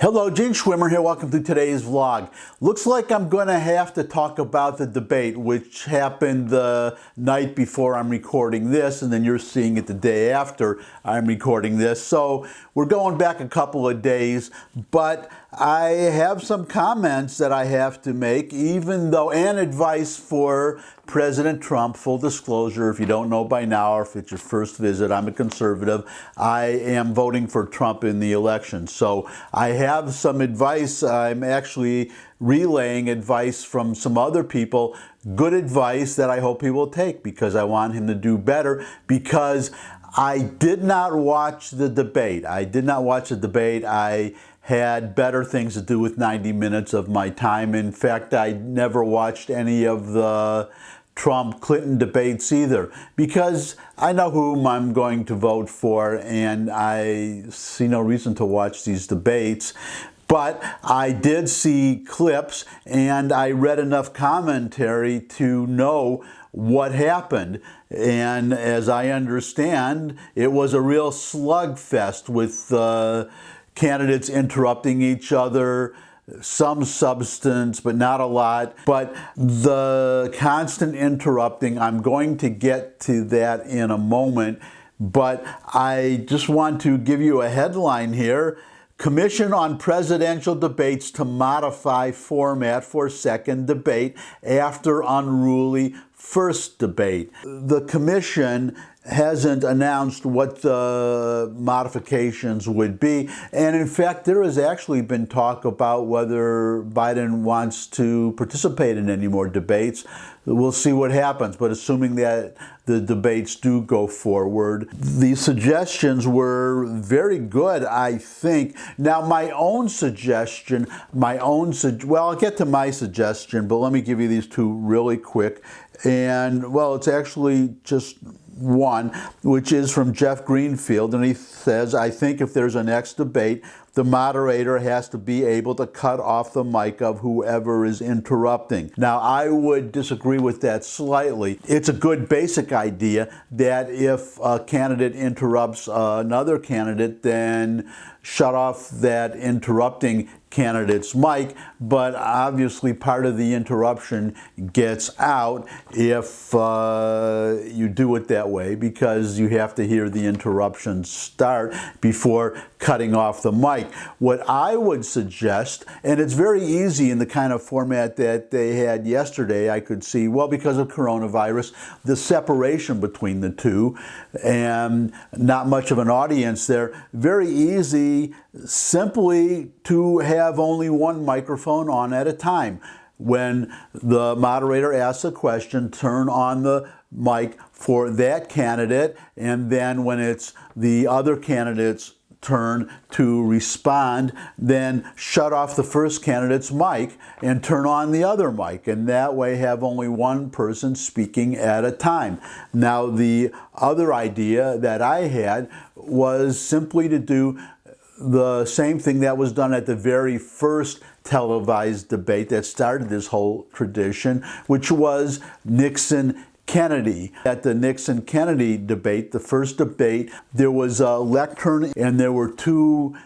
Hello, Gene Schwimmer here. Welcome to today's vlog. Looks like I'm going to have to talk about the debate, which happened the night before I'm recording this, and then you're seeing it the day after I'm recording this. So we're going back a couple of days, but I have some comments that I have to make, and advice for President Trump. Full disclosure, if you don't know by now, or if it's your first visit, I'm a conservative. I am voting for Trump in the election. So I have some advice. I'm actually relaying advice from some other people, good advice that I hope he will take, because I want him to do better, because I did not watch the debate. I had better things to do with 90 minutes of my time. In fact, I never watched any of the Trump-Clinton debates either, because I know whom I'm going to vote for, and I see no reason to watch these debates. But I did see clips, and I read enough commentary to know what happened. And as I understand, it was a real slugfest with candidates interrupting each other, some substance, but not a lot. But the constant interrupting, I'm going to get to that in a moment. But I just want to give you a headline here. Commission on Presidential Debates to modify format for second debate after unruly first debate. The commission hasn't announced what the modifications would be. And in fact, there has actually been talk about whether Biden wants to participate in any more debates. We'll see what happens. But assuming that the debates do go forward, the suggestions were very good, I think. Now, my own suggestion, I'll get to my suggestion, but let me give you these two really quick. And, well, it's actually just one, which is from Jeff Greenfield, and he says, I think if there's a next debate, the moderator has to be able to cut off the mic of whoever is interrupting. Now, I would disagree with that slightly. It's a good basic idea that if a candidate interrupts another candidate, then shut off that interrupting candidate's mic, but obviously part of the interruption gets out if you do it that way, because you have to hear the interruption start before cutting off the mic. What I would suggest, and it's very easy in the kind of format that they had yesterday, I could see, well, because of coronavirus, the separation between the two and not much of an audience there, very easy simply to have only one microphone on at a time. When the moderator asks a question, turn on the mic for that candidate, and then when it's the other candidate's turn to respond, then shut off the first candidate's mic and turn on the other mic, and that way have only one person speaking at a time. Now, the other idea that I had was simply to do the same thing that was done at the very first televised debate that started this whole tradition, which was Nixon-Kennedy. At the Nixon-Kennedy debate, the first debate, there was a lectern, and there were two,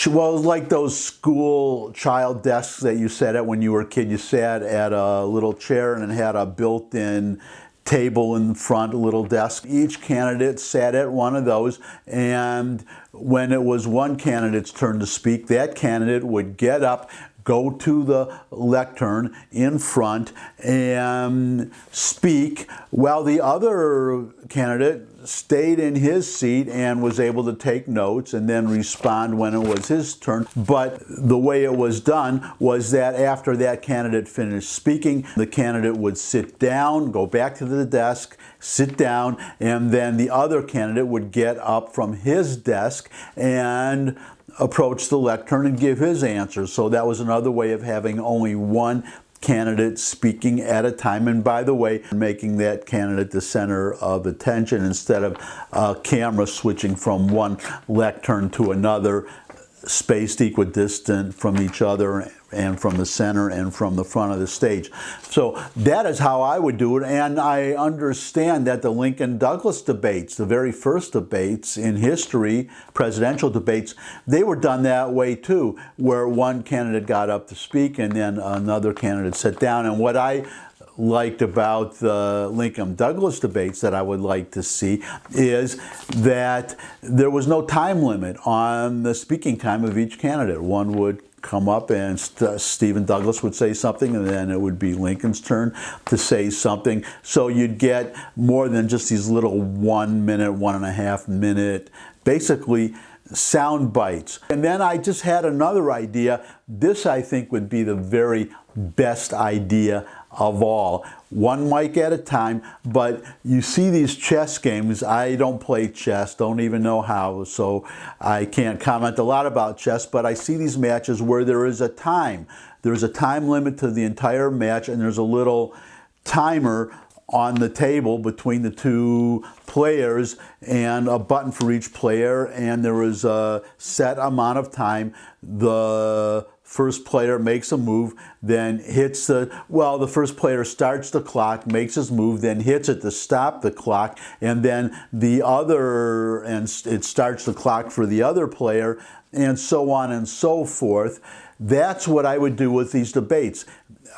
well, it was like those school child desks that you sat at when you were a kid. You sat at a little chair and it had a built-in table in front, a little desk. Each candidate sat at one of those, and when it was one candidate's turn to speak, that candidate would get up, go to the lectern in front, and speak, while the other candidate stayed in his seat and was able to take notes and then respond when it was his turn. But the way it was done was that after that candidate finished speaking, the candidate would sit down, go back to the desk, sit down, and then the other candidate would get up from his desk and approach the lectern and give his answer. So that was another way of having only one candidate speaking at a time, and by the way, making that candidate the center of attention instead of a camera switching from one lectern to another, spaced equidistant from each other and from the center and from the front of the stage. So that is how I would do it, and I understand that the Lincoln-Douglas debates, the very first debates in history, presidential debates, they were done that way too, where one candidate got up to speak and then another candidate sat down. And what I liked about the Lincoln-Douglas debates that I would like to see is that there was no time limit on the speaking time of each candidate. One would come up and Stephen Douglas would say something, and then it would be Lincoln's turn to say something. So you'd get more than just these little 1 minute, 1.5 minute, basically sound bites. And then I just had another idea. This, I think, would be the very best idea of all. One mic at a time, but you see these chess games. I don't play chess, don't even know how, so I can't comment a lot about chess, but I see these matches where there is a time. There's a time limit to the entire match, and there's a little timer on the table between the two players and a button for each player, and there is a set amount of time. The first player makes a move, then hits the first player starts the clock, makes his move, then hits it to stop the clock, and then it starts the clock for the other player, and so on and so forth. That's what I would do with these debates.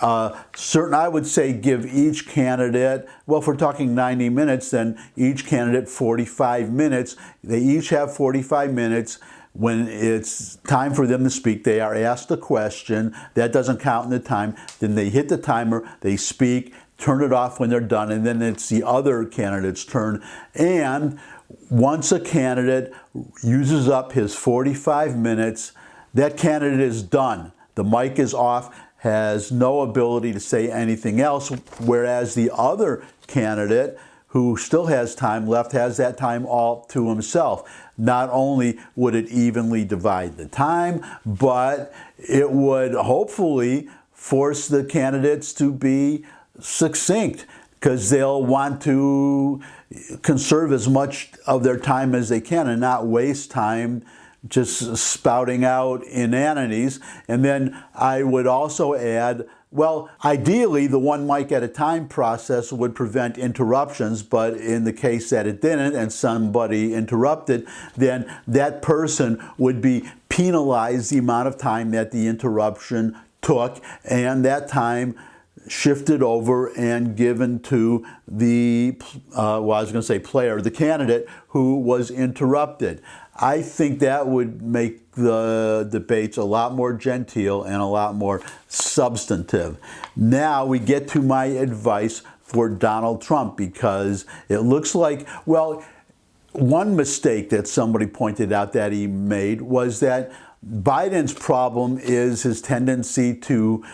I would say give each candidate, well, if we're talking 90 minutes, then each candidate 45 minutes. They each have 45 minutes. When it's time for them to speak, they are asked a question. That doesn't count in the time. Then they hit the timer, they speak, turn it off when they're done, and then it's the other candidate's turn. And once a candidate uses up his 45 minutes, that candidate is done. The mic is off, has no ability to say anything else, whereas the other candidate, who still has time left, has that time all to himself. Not only would it evenly divide the time, but it would hopefully force the candidates to be succinct, because they'll want to conserve as much of their time as they can and not waste time just spouting out inanities. And then I would also add, well, ideally, the one mic at a time process would prevent interruptions, but in the case that it didn't and somebody interrupted, then that person would be penalized the amount of time that the interruption took, and that time shifted over and given to the, player, the candidate who was interrupted. I think that would make the debates a lot more genteel and a lot more substantive. Now we get to my advice for Donald Trump, because it looks like, well, one mistake that somebody pointed out that he made was that Biden's problem is his tendency to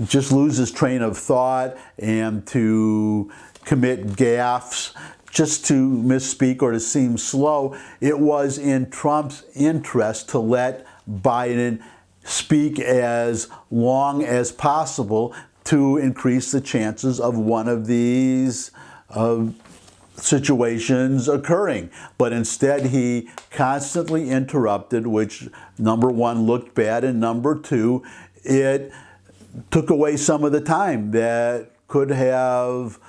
just lose his train of thought and to commit gaffes, just to misspeak or to seem slow. It was in Trump's interest to let Biden speak as long as possible to increase the chances of one of these situations occurring. But instead, he constantly interrupted, which, number one, looked bad, and number two, it took away some of the time that could have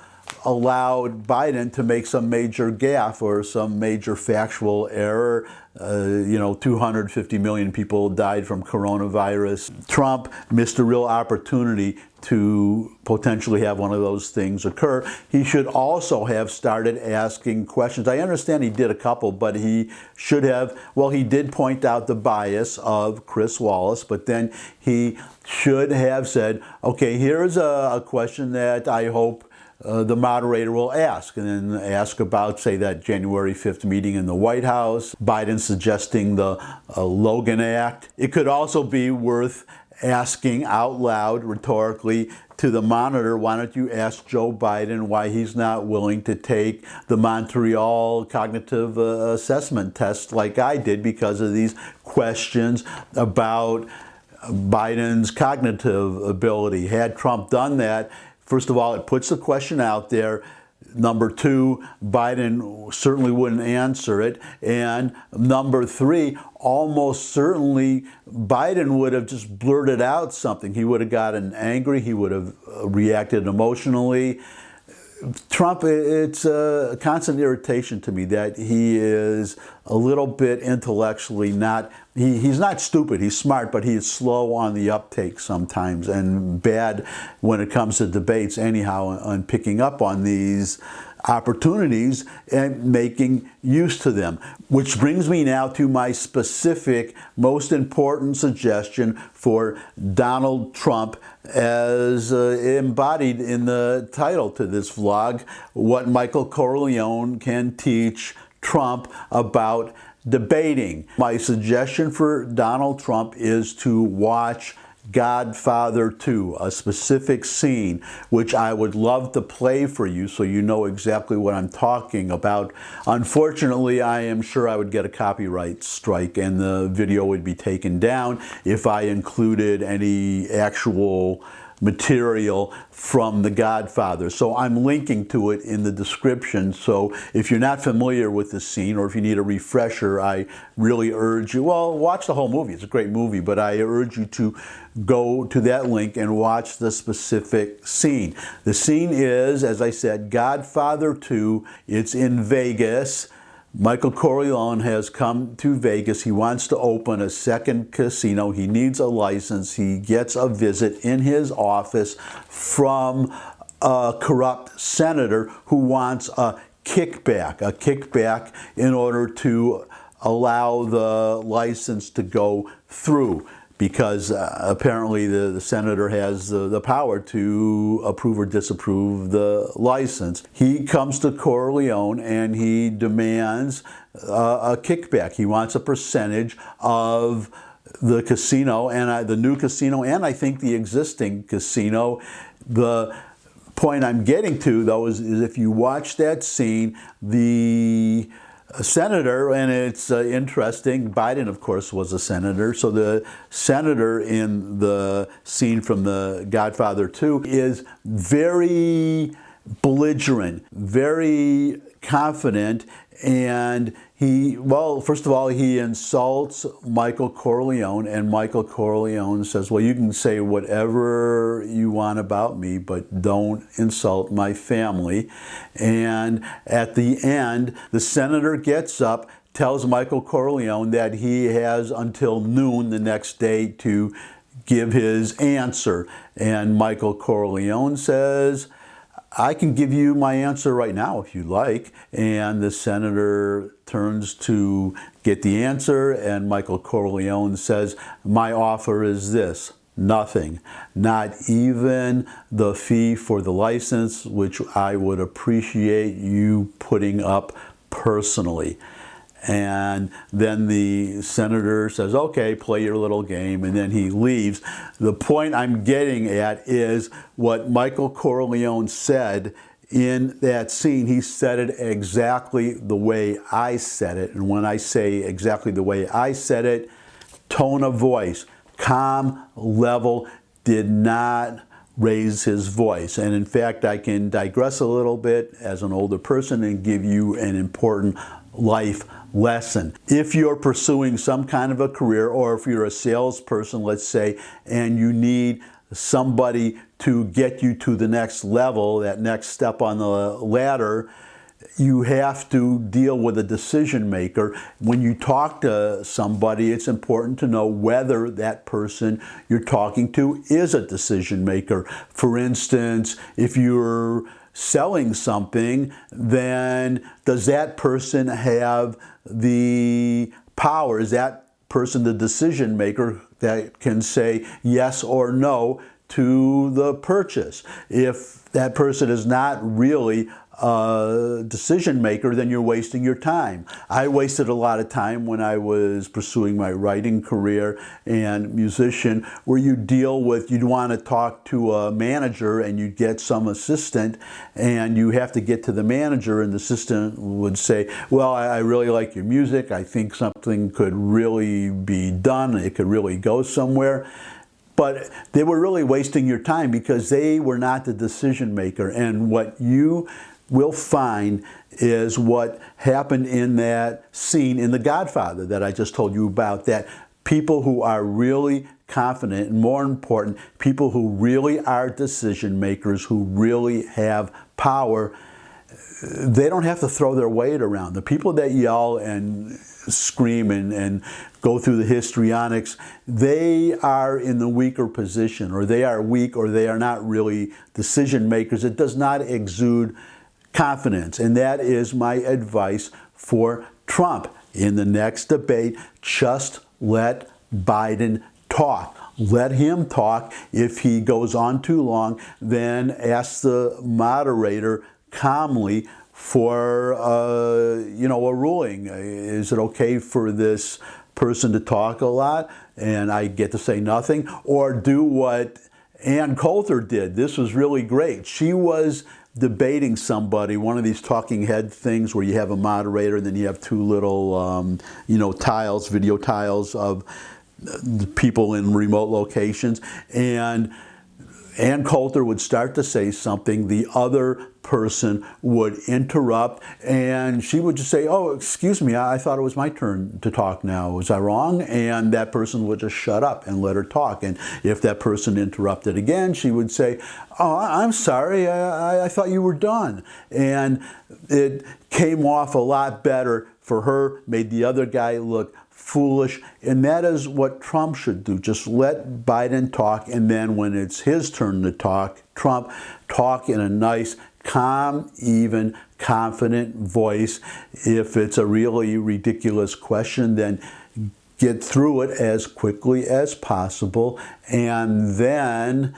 allowed Biden to make some major gaffe or some major factual error. 250 million people died from coronavirus. Trump missed a real opportunity to potentially have one of those things occur. He should also have started asking questions. I understand he did a couple, but he should have, he did point out the bias of Chris Wallace, but then he should have said, okay, here's a question that I hope the moderator will ask, and then ask about, say, that January 5th meeting in the White House, Biden suggesting the Logan Act. It could also be worth asking out loud, rhetorically, to the monitor, why don't you ask Joe Biden why he's not willing to take the Montreal cognitive assessment test like I did, because of these questions about Biden's cognitive ability. Had Trump done that, first of all, it puts the question out there. Number two, Biden certainly wouldn't answer it. And number three, almost certainly Biden would have just blurted out something. He would have gotten angry. He would have reacted emotionally. Trump, it's a constant irritation to me that he is a little bit intellectually he's not stupid, he's smart, but he is slow on the uptake sometimes and bad when it comes to debates anyhow, on picking up on these opportunities and making use to them. Which brings me now to my specific, most important suggestion for Donald Trump, as embodied in the title to this vlog, what Michael Corleone can teach Trump about debating. My suggestion for Donald Trump is to watch Godfather 2, a specific scene, which I would love to play for you so you know exactly what I'm talking about. Unfortunately, I am sure I would get a copyright strike and the video would be taken down if I included any actual material from The Godfather. So I'm linking to it in the description. So if you're not familiar with the scene, or if you need a refresher, I really urge you, well, watch the whole movie. It's a great movie, but I urge you to go to that link and watch the specific scene. The scene is, as I said, Godfather 2. It's in Vegas. Michael Corleone has come to Vegas. He wants to open a second casino. He needs a license. He gets a visit in his office from a corrupt senator who wants a kickback in order to allow the license to go through, because apparently the senator has the power to approve or disapprove the license. He comes to Corleone and he demands a kickback. He wants a percentage of the casino, and the new casino, and I think the existing casino. The point I'm getting to, though, is if you watch that scene, the senator, and it's interesting, Biden, of course, was a senator, so the senator in the scene from The Godfather 2 is very belligerent, very confident, and well, first of all, he insults Michael Corleone, and Michael Corleone says, well, you can say whatever you want about me, but don't insult my family. And at the end, the senator gets up, tells Michael Corleone that he has until noon the next day to give his answer. And Michael Corleone says, I can give you my answer right now if you like. And the senator turns to get the answer, and Michael Corleone says, my offer is this: nothing, not even the fee for the license, which I would appreciate you putting up personally. And then the senator says, okay, play your little game, and then he leaves. The point I'm getting at is what Michael Corleone said in that scene. He said it exactly the way I said it. And when I say exactly the way I said it, tone of voice, calm, level, did not raise his voice. And in fact, I can digress a little bit as an older person and give you an important life lesson. If you're pursuing some kind of a career, or if you're a salesperson, let's say, and you need somebody to get you to the next level, that next step on the ladder, you have to deal with a decision maker. When you talk to somebody, it's important to know whether that person you're talking to is a decision maker. For instance, if you're selling something, then does that person have the power? Is that person the decision maker that can say yes or no to the purchase? If that person is not really a decision maker, then you're wasting your time. I wasted a lot of time when I was pursuing my writing career and musician, where you deal with, you'd want to talk to a manager and you'd get some assistant, and you have to get to the manager, and the assistant would say, well, I really like your music. I think something could really be done. It could really go somewhere. But they were really wasting your time because they were not the decision maker. And what you will find is what happened in that scene in The Godfather that I just told you about, that people who are really confident, and more important, people who really are decision makers, who really have power, they don't have to throw their weight around. The people that yell and scream and go through the histrionics, they are in the weaker position, or they are weak, or they are not really decision makers. It does not exude confidence. And that is my advice for Trump. In the next debate, just let Biden talk. Let him talk. If he goes on too long, then ask the moderator calmly for a ruling. Is it okay for this person to talk a lot and I get to say nothing? Or do what Ann Coulter did. This was really great. She was debating somebody, one of these talking head things where you have a moderator and then you have two little tiles, video tiles of the people in remote locations, and Ann Coulter would start to say something, the other person would interrupt, and she would just say, "Oh, excuse me, I thought it was my turn to talk now. Was I wrong?" And that person would just shut up and let her talk. And if that person interrupted again, she would say, "Oh, I'm sorry, I thought you were done." And it came off a lot better for her, made the other guy look foolish, and that is what Trump should do. Just let Biden talk, and then when it's his turn to talk, Trump, talk in a nice, calm, even, confident voice. If it's a really ridiculous question, then get through it as quickly as possible, and then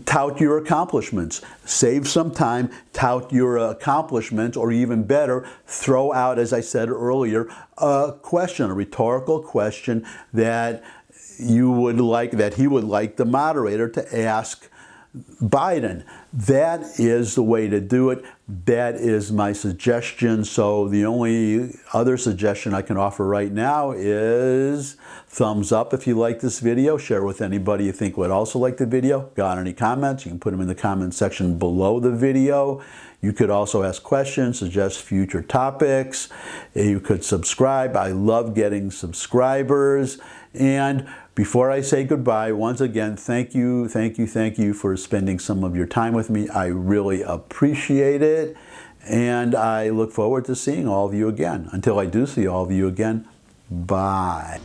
tout your accomplishments. Save some time, tout your accomplishments, or even better, throw out, as I said earlier, a question, a rhetorical question that he would like the moderator to ask Biden. That is the way to do it. That is my suggestion. So the only other suggestion I can offer right now is thumbs up if you like this video. Share with anybody you think would also like the video. Got any comments? You can put them in the comment section below the video. You could also ask questions, suggest future topics. You could subscribe. I love getting subscribers. And before I say goodbye, once again, thank you for spending some of your time with me. I really appreciate it. And I look forward to seeing all of you again. Until I do see all of you again, bye.